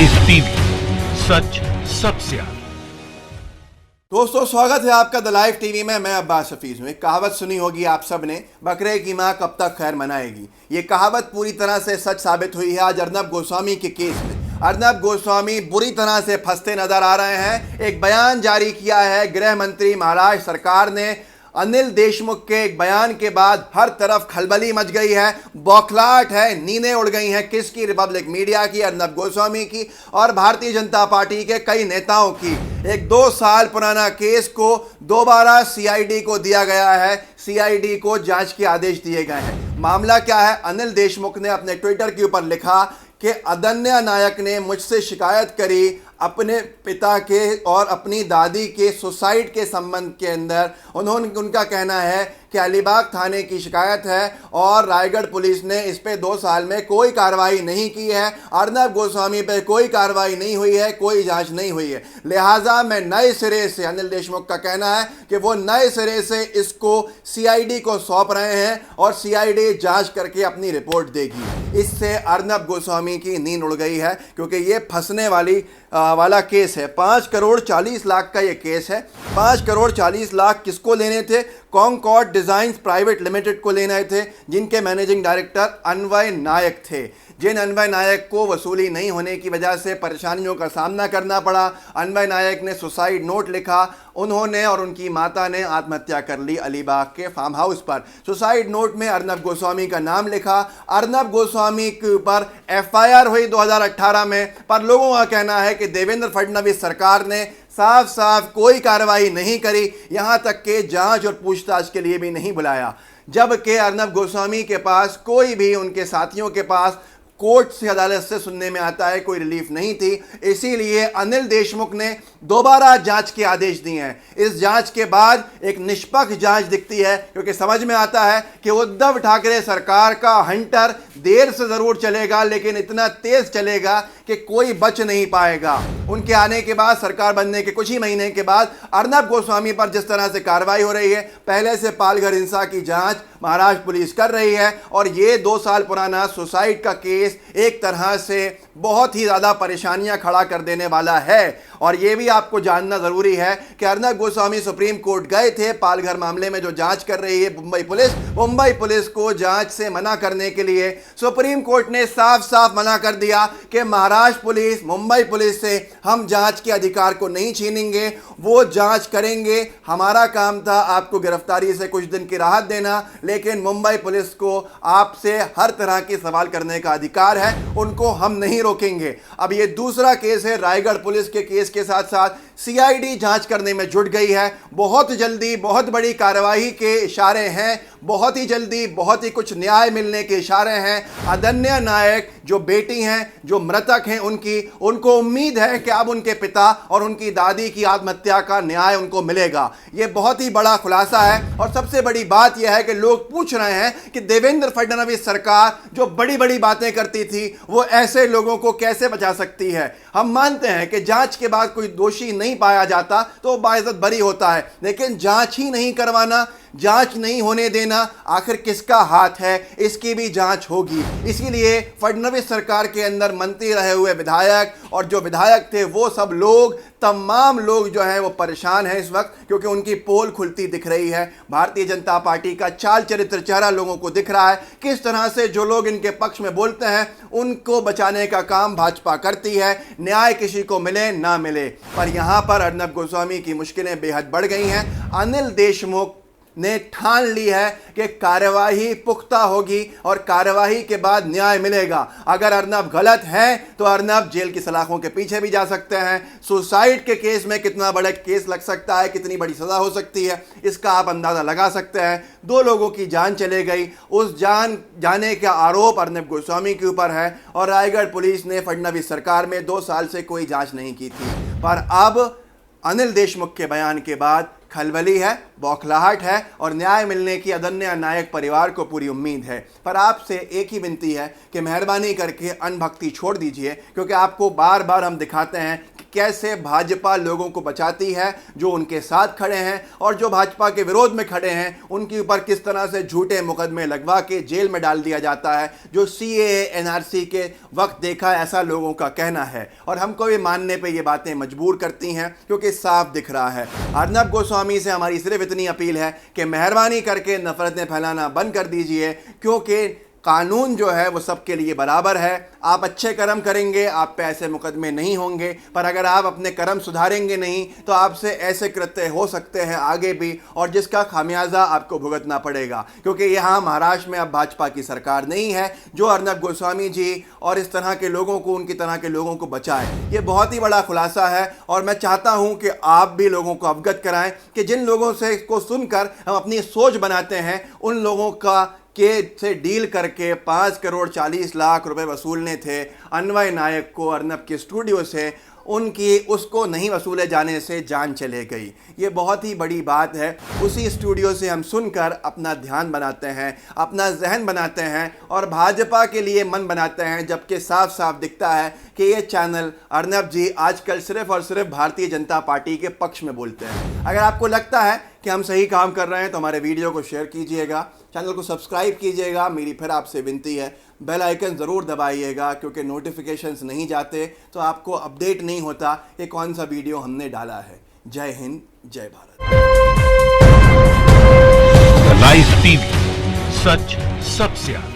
Live TV, सच सबसे आगे। दोस्तों, स्वागत है आपका द लाइव टीवी में। मैं अब्बास हफीज हूँ। एक कहावत सुनी होगी आप सब ने, बकरे की माँ कब तक खैर मनाएगी। ये कहावत पूरी तरह से सच साबित हुई है आज अर्नब गोस्वामी के केस में। अर्नब गोस्वामी बुरी तरह से फंसते नजर आ रहे हैं। एक बयान जारी किया है गृह मंत्री महाराष्ट्र सरकार ने। अनिल देशमुख के एक बयान के बाद हर तरफ खलबली मच गई है, बौखलाहट है, नींदें उड़ गई हैं। किसकी? रिपब्लिक मीडिया की, अर्नब गोस्वामी की और भारतीय जनता पार्टी के कई नेताओं की। एक 2 साल पुराना केस को दोबारा सीआईडी को दिया गया है। सीआईडी को जांच के आदेश दिए गए हैं। मामला क्या है? अनिल देशमुख ने अपने ट्विटर के ऊपर लिखा कि अदन्या नायक ने मुझसे शिकायत करी अपने पिता के और अपनी दादी के सुसाइड के संबंध के अंदर। उनका कहना है कि अलीबाग थाने की शिकायत है और रायगढ़ पुलिस ने इस पे 2 साल में कोई कार्रवाई नहीं की है। अर्नब गोस्वामी पे कोई कार्रवाई नहीं हुई है, कोई जांच नहीं हुई है। लिहाजा मैं नए सिरे से, अनिल देशमुख का कहना है कि वो नए सिरे से इसको सीआईडी को सौंप रहे हैं और सीआईडी जांच करके अपनी रिपोर्ट देगी। इससे अर्नब गोस्वामी की नींद उड़ गई है, क्योंकि ये फंसने वाला केस है। 5 करोड़ 40 लाख का ये केस है। 5 करोड़ 40 लाख किसको लेने थे? कॉन्कॉर्ड डिजाइन्स प्राइवेट लिमिटेड को लेने थे, जिनके मैनेजिंग डायरेक्टर अन्वय नायक थे। जिन अन्वय नायक को वसूली नहीं होने की वजह से परेशानियों का सामना करना पड़ा। अन्वय नायक ने सुसाइड नोट लिखा। उन्होंने और उनकी माता ने आत्महत्या कर ली अलीबाग के फार्म हाउस पर। सुसाइड नोट में अर्नब गोस्वामी का नाम लिखा। अर्नब गोस्वामी के ऊपर एफआईआर हुई 2018 में, पर लोगों का कहना है कि देवेंद्र फडणवीस सरकार ने साफ साफ कोई कार्रवाई नहीं करी, यहां तक के जांच और पूछताछ के लिए भी नहीं बुलाया। जबकि अर्नब गोस्वामी के पास कोई भी, उनके साथियों के पास कोर्ट से, अदालत से सुनने में आता है कोई रिलीफ नहीं थी। इसीलिए अनिल देशमुख ने दोबारा जांच के आदेश दिए हैं। इस जांच के बाद एक निष्पक्ष जांच दिखती है, क्योंकि समझ में आता है कि उद्धव ठाकरे सरकार का हंटर देर से जरूर चलेगा, लेकिन इतना तेज चलेगा कि कोई बच नहीं पाएगा। उनके आने के बाद, सरकार बनने के कुछ ही महीने के बाद अर्नब गोस्वामी पर जिस तरह से कार्रवाई हो रही है, पहले से पालघर हिंसा की जांच महाराष्ट्र पुलिस कर रही है और ये 2 साल पुराना सुसाइड का केस एक तरह से बहुत ही ज्यादा परेशानियां खड़ा कर देने वाला है। और यह भी आपको जानना जरूरी है कि अर्नब गोस्वामी सुप्रीम कोर्ट गए थे पालघर मामले में जो जांच कर रही है मुंबई पुलिस को जांच से मना करने के लिए सुप्रीम कोर्ट ने साफ साफ मना कर दिया कि महाराष्ट्र पुलिस, मुंबई पुलिस से हम जांच के अधिकार को नहीं छीनेंगे, वो जांच करेंगे। हमारा काम था आपको गिरफ्तारी से कुछ दिन की राहत देना, लेकिन मुंबई पुलिस को आपसे हर तरह के सवाल करने का अधिकार है, उनको हम नहीं रोकेंगे। अब ये दूसरा केस है। रायगढ़ पुलिस के केस के साथ साथ सीआईडी जांच करने में जुट गई है। बहुत जल्दी बहुत बड़ी कार्रवाई के इशारे हैं, बहुत ही जल्दी बहुत ही कुछ न्याय मिलने के इशारे हैं। अदन्या नायक जो बेटी हैं, जो मृतक हैं, उनको उम्मीद है कि अब उनके पिता और उनकी दादी की आत्महत्या का न्याय उनको मिलेगा। यह बहुत ही बड़ा खुलासा है। और सबसे बड़ी बात यह है कि लोग पूछ रहे हैं कि देवेंद्र फडणवीस सरकार जो बड़ी बड़ी बातें करती थी, वो ऐसे लोगों को कैसे बचा सकती है। हम मानते हैं कि जांच के बाद कोई दोषी नहीं पाया जाता तो बाइज्जत बरी होता है, लेकिन जांच ही नहीं करवाना, जांच नहीं होने देना, आखिर किसका हाथ है? इसकी भी जांच होगी। इसीलिए फडणवीस सरकार के अंदर मंत्री रहे हुए विधायक और जो विधायक थे वो सब लोग, तमाम लोग जो हैं वो परेशान हैं इस वक्त, क्योंकि उनकी पोल खुलती दिख रही है। भारतीय जनता पार्टी का चाल चरित्र चेहरा लोगों को दिख रहा है। किस तरह से जो लोग इनके पक्ष में बोलते हैं उनको बचाने का काम भाजपा करती है, न्याय किसी को मिले ना मिले। पर यहां पर अर्नब गोस्वामी की मुश्किलें बेहद बढ़ गई हैं। अनिल देशमुख ने ठान ली है कि कार्यवाही पुख्ता होगी और कार्यवाही के बाद न्याय मिलेगा। अगर अर्नब गलत है तो अर्नब जेल की सलाखों के पीछे भी जा सकते हैं। सुसाइड के केस में कितना बड़ा केस लग सकता है, कितनी बड़ी सजा हो सकती है, इसका आप अंदाजा लगा सकते हैं। 2 लोगों की जान चले गई। उस जान जाने का आरोप अर्नब गोस्वामी के ऊपर है और रायगढ़ पुलिस ने फडणवीस सरकार में 2 साल से कोई जांच नहीं की थी। पर अब अनिल देशमुख के बयान के बाद खलबली है, बौखलाहट है और न्याय मिलने की अदन्या नायक परिवार को पूरी उम्मीद है। पर आपसे एक ही विनती है कि मेहरबानी करके अनभक्ति छोड़ दीजिए, क्योंकि आपको बार बार हम दिखाते हैं कि कैसे भाजपा लोगों को बचाती है, जो उनके साथ खड़े हैं और जो भाजपा के विरोध में खड़े हैं उनके ऊपर किस तरह से झूठे मुकदमे लगवा के जेल में डाल दिया जाता है, जो सीएए एनआरसी के वक्त देखा ऐसा लोगों का कहना है। और हमको भी मानने पे ये बातें मजबूर करती हैं क्योंकि साफ दिख रहा है। अर्नब गोस्वामी से हमारी सिर्फ इतनी अपील है कि मेहरबानी करके नफरतें फैलाना बंद कर दीजिए, क्योंकि कानून जो है वो सबके लिए बराबर है। आप अच्छे कर्म करेंगे, आप पे ऐसे मुकदमे नहीं होंगे, पर अगर आप अपने कर्म सुधारेंगे नहीं तो आपसे ऐसे कृत्य हो सकते हैं आगे भी, और जिसका खामियाजा आपको भुगतना पड़ेगा। क्योंकि यहाँ महाराष्ट्र में अब भाजपा की सरकार नहीं है जो अर्नब गोस्वामी जी और इस तरह के लोगों को, उनकी तरह के लोगों को बचाए। ये बहुत ही बड़ा खुलासा है और मैं चाहता हूँ कि आप भी लोगों को अवगत कराएं कि जिन लोगों से इसको सुनकर हम अपनी सोच बनाते हैं, उन लोगों का से डील करके 5 करोड़ 40 लाख रुपए वसूलने थे अन्वय नायक को अर्नब के स्टूडियो से, उनकी उसको नहीं वसूले जाने से जान चले गई। ये बहुत ही बड़ी बात है। उसी स्टूडियो से हम सुनकर अपना ध्यान बनाते हैं, अपना जहन बनाते हैं और भाजपा के लिए मन बनाते हैं, जबकि साफ साफ दिखता है कि ये चैनल अर्नब जी आजकल सिर्फ और सिर्फ भारतीय जनता पार्टी के पक्ष में बोलते हैं। अगर आपको लगता है कि हम सही काम कर रहे हैं तो हमारे वीडियो को शेयर कीजिएगा, चैनल को सब्सक्राइब कीजिएगा। मेरी फिर आपसे विनती है, बेल आइकन ज़रूर दबाइएगा, क्योंकि नोटिफिकेशंस नहीं जाते तो आपको अपडेट नहीं होता कि कौन सा वीडियो हमने डाला है। जय हिंद, जय भारत। द लाइव टीवी, सच सबसे आगे।